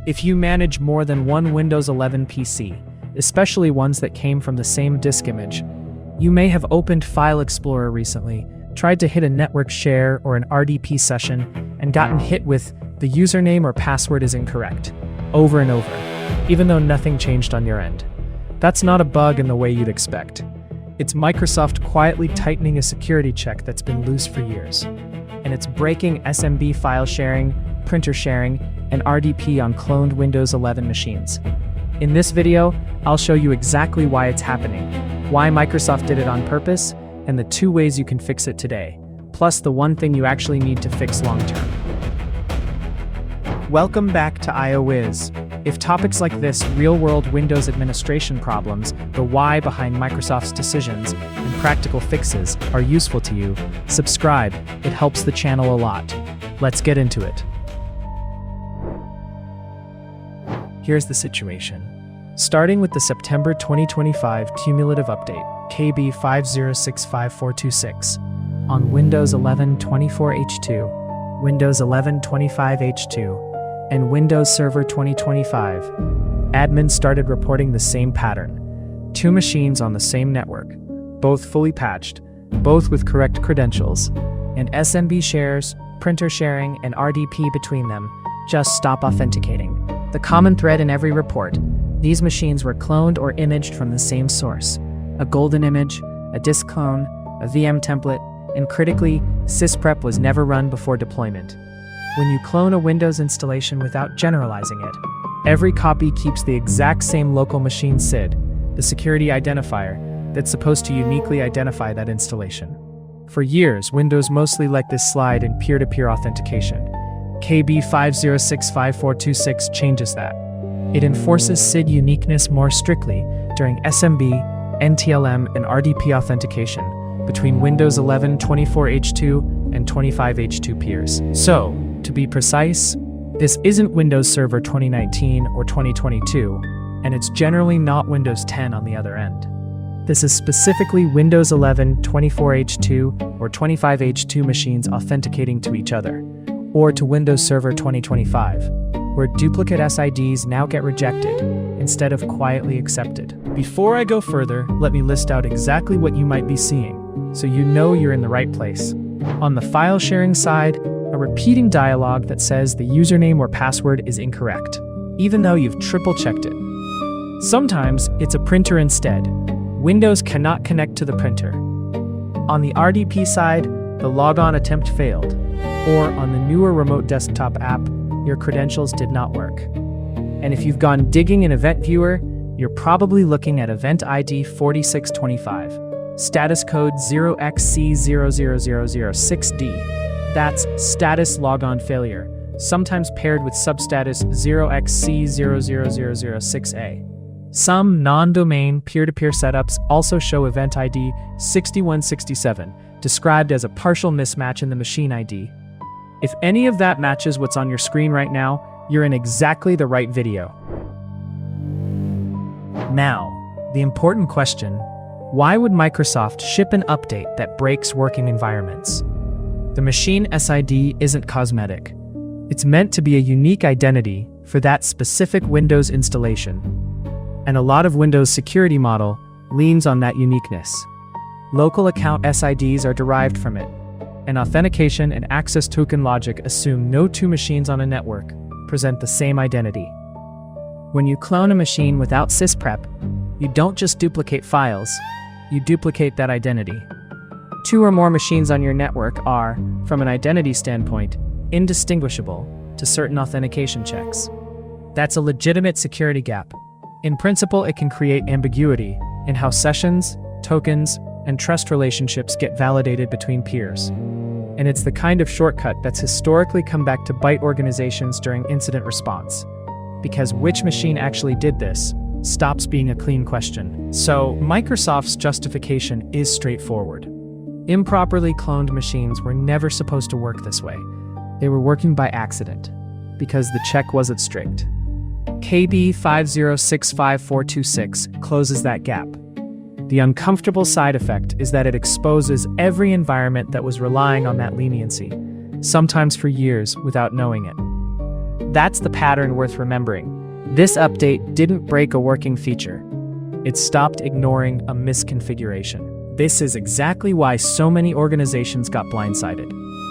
If you manage more than one Windows 11 PC, especially ones that came from the same disk image, you may have opened File Explorer recently, tried to hit a network share or an RDP session, and gotten hit with the username or password is incorrect, over and over, even though nothing changed on your end. That's not a bug in the way you'd expect. It's Microsoft quietly tightening a security check that's been loose for years. And it's breaking SMB file sharing, printer sharing, and RDP on cloned Windows 11 machines. In this video, I'll show you exactly why it's happening, why Microsoft did it on purpose, and the 2 ways you can fix it today, plus the 1 thing you actually need to fix long-term. Welcome back to IOWiz. If topics like this, real-world Windows administration problems, the why behind Microsoft's decisions, and practical fixes are useful to you, subscribe. It helps the channel a lot. Let's get into it. Here's the situation. Starting with the September 2025 cumulative update, KB 5065426, on Windows 11 24H2, Windows 11 25H2, and Windows Server 2025, admins started reporting the same pattern. 2 machines on the same network, both fully patched, both with correct credentials, and SMB shares, printer sharing, and RDP between them just stop authenticating. The common thread in every report: these machines were cloned or imaged from the same source. A golden image, a disk clone, a VM template, and critically, Sysprep was never run before deployment. When you clone a Windows installation without generalizing it, every copy keeps the exact same local machine SID, the security identifier that's supposed to uniquely identify that installation. For years, Windows mostly let this slide in peer-to-peer authentication. KB 5065426 changes that. It enforces SID uniqueness more strictly during SMB, NTLM, and RDP authentication between Windows 11 24H2 and 25H2 peers. So, to be precise, this isn't Windows Server 2019 or 2022, and it's generally not Windows 10 on the other end. This is specifically Windows 11 24H2 or 25H2 machines authenticating to each other, or to Windows Server 2025, where duplicate SIDs now get rejected instead of quietly accepted. Before I go further, let me list out exactly what you might be seeing, so you know you're in the right place. On the file sharing side, a repeating dialog that says the username or password is incorrect, even though you've triple-checked it. Sometimes it's a printer instead. Windows cannot connect to the printer. On the RDP side, the logon attempt failed, or on the newer remote desktop app, your credentials did not work. And if you've gone digging in Event Viewer, you're probably looking at Event ID 4625, status code 0xC00006D. That's status logon failure, sometimes paired with substatus 0xC00006A. Some non-domain peer-to-peer setups also show Event ID 6167, described as a partial mismatch in the machine ID. If any of that matches what's on your screen right now, you're in exactly the right video. Now, the important question: why would Microsoft ship an update that breaks working environments? The machine SID isn't cosmetic. It's meant to be a unique identity for that specific Windows installation. And a lot of Windows security model leans on that uniqueness. Local account SIDs are derived from it, and authentication and access token logic assume no 2 machines on a network present the same identity. When you clone a machine without Sysprep, you don't just duplicate files, you duplicate that identity. 2 or more machines on your network are, from an identity standpoint, indistinguishable to certain authentication checks. That's a legitimate security gap. In principle, it can create ambiguity in how sessions, tokens, and trust relationships get validated between peers. And it's the kind of shortcut that's historically come back to bite organizations during incident response. Because which machine actually did this stops being a clean question. So, Microsoft's justification is straightforward. Improperly cloned machines were never supposed to work this way. They were working by accident, because the check wasn't strict. KB 5065426 closes that gap. The uncomfortable side effect is that it exposes every environment that was relying on that leniency, sometimes for years without knowing it. That's the pattern worth remembering. This update didn't break a working feature. It stopped ignoring a misconfiguration. This is exactly why so many organizations got blindsided.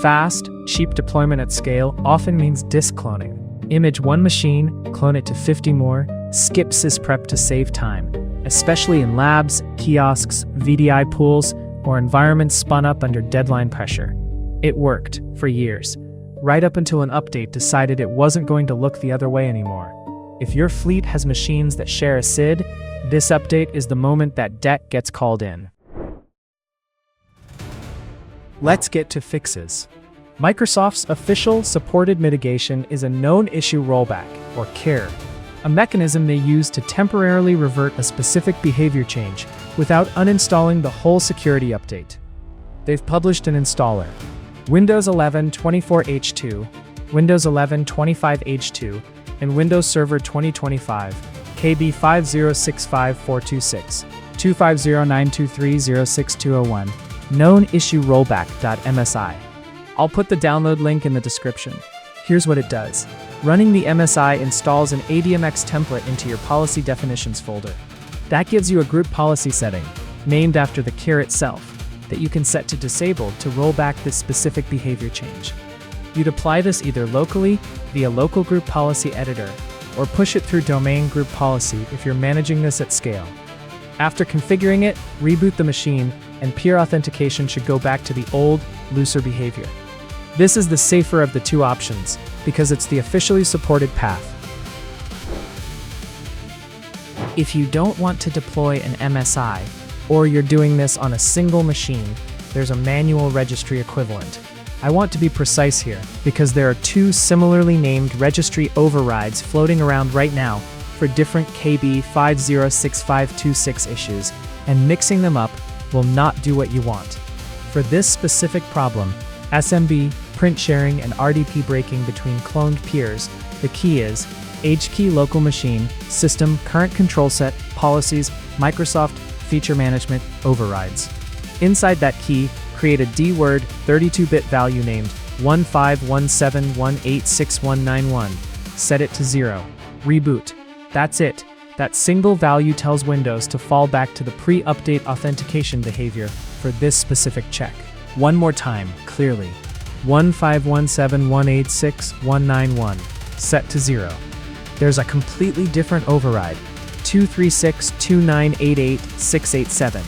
Fast, cheap deployment at scale often means disk cloning. Image one machine, clone it to 50 more, skip Sysprep to save time, especially in labs, kiosks, VDI pools, or environments spun up under deadline pressure. It worked for years, right up until an update decided it wasn't going to look the other way anymore. If your fleet has machines that share a SID, this update is the moment that debt gets called in. Let's get to fixes. Microsoft's official supported mitigation is a known issue rollback, or CARE, a mechanism they use to temporarily revert a specific behavior change without uninstalling the whole security update. They've published an installer: Windows 11 24H2, Windows 11 25H2, and Windows Server 2025, KB 5065426, 25092306201, known issue rollback.msi. I'll put the download link in the description. Here's what it does. Running the MSI installs an ADMX template into your policy definitions folder. That gives you a group policy setting, named after the CARE itself, that you can set to disable to roll back this specific behavior change. You'd apply this either locally, via local group policy editor, or push it through domain group policy if you're managing this at scale. After configuring it, reboot the machine, and peer authentication should go back to the old, looser behavior. This is the safer of the two options, because it's the officially supported path. If you don't want to deploy an MSI, or you're doing this on a single machine, there's a manual registry equivalent. I want to be precise here, because there are two similarly named registry overrides floating around right now for different KB 5065526 issues, and mixing them up will not do what you want. For this specific problem, SMB, print sharing, and RDP breaking between cloned peers, the key is HKey local machine, system, current control set, policies, Microsoft, feature management, overrides. Inside that key, create a D-word 32-bit value named 1517186191. Set it to 0. Reboot. That's it. That single value tells Windows to fall back to the pre-update authentication behavior for this specific check. One more time, clearly. 1517186191. Set to 0. There's a completely different override, 23629888687,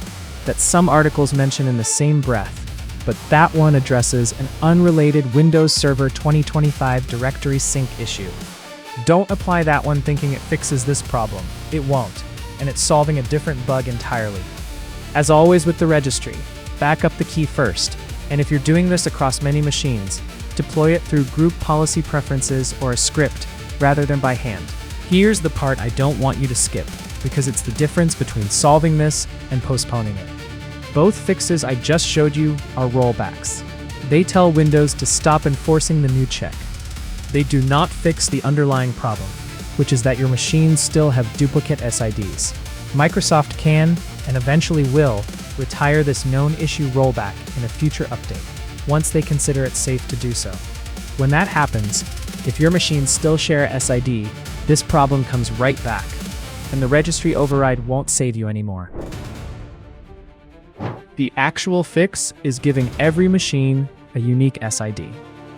that some articles mention in the same breath, but that one addresses an unrelated Windows Server 2025 directory sync issue. Don't apply that one thinking it fixes this problem. It won't, and it's solving a different bug entirely. As always with the registry, back up the key first, and if you're doing this across many machines, deploy it through group policy preferences or a script rather than by hand. Here's the part I don't want you to skip, because it's the difference between solving this and postponing it. Both fixes I just showed you are rollbacks. They tell Windows to stop enforcing the new check. They do not fix the underlying problem, which is that your machines still have duplicate SIDs. Microsoft can, and eventually will, retire this known issue rollback in a future update, once they consider it safe to do so. When that happens, if your machines still share a SID, this problem comes right back, and the registry override won't save you anymore. The actual fix is giving every machine a unique SID.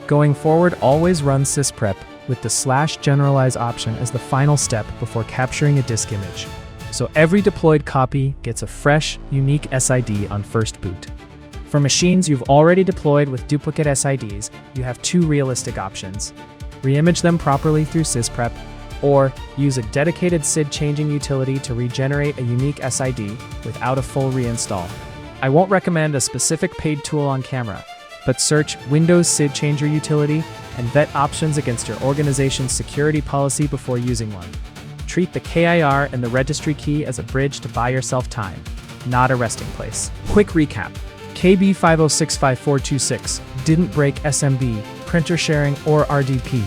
Going forward, always run Sysprep with the /generalize option as the final step before capturing a disk image. So every deployed copy gets a fresh, unique SID on first boot. For machines you've already deployed with duplicate SIDs, you have two realistic options. Reimage them properly through Sysprep, or use a dedicated SID changing utility to regenerate a unique SID without a full reinstall. I won't recommend a specific paid tool on camera, but search Windows SID Changer utility and vet options against your organization's security policy before using one. Treat the KIR and the registry key as a bridge to buy yourself time, not a resting place. Quick recap. KB 5065426 didn't break SMB, printer sharing, or RDP.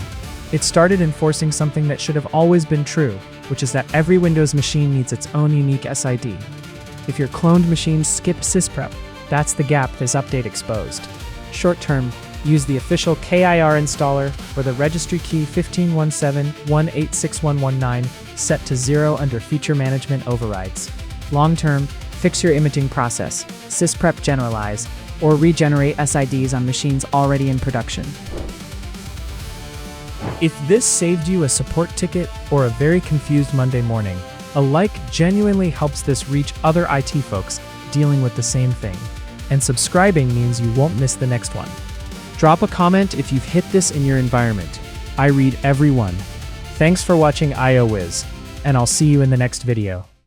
It started enforcing something that should have always been true, which is that every Windows machine needs its own unique SID. If your cloned machines skip Sysprep, that's the gap this update exposed. Short term, Use the official KIR installer or the registry key 1517186119 set to 0 under feature management overrides. Long-term, fix your imaging process, Sysprep generalize, or regenerate SIDs on machines already in production. If this saved you a support ticket or a very confused Monday morning, a like genuinely helps this reach other IT folks dealing with the same thing. And subscribing means you won't miss the next one. Drop a comment if you've hit this in your environment. I read every one. Thanks for watching IOWiz, and I'll see you in the next video.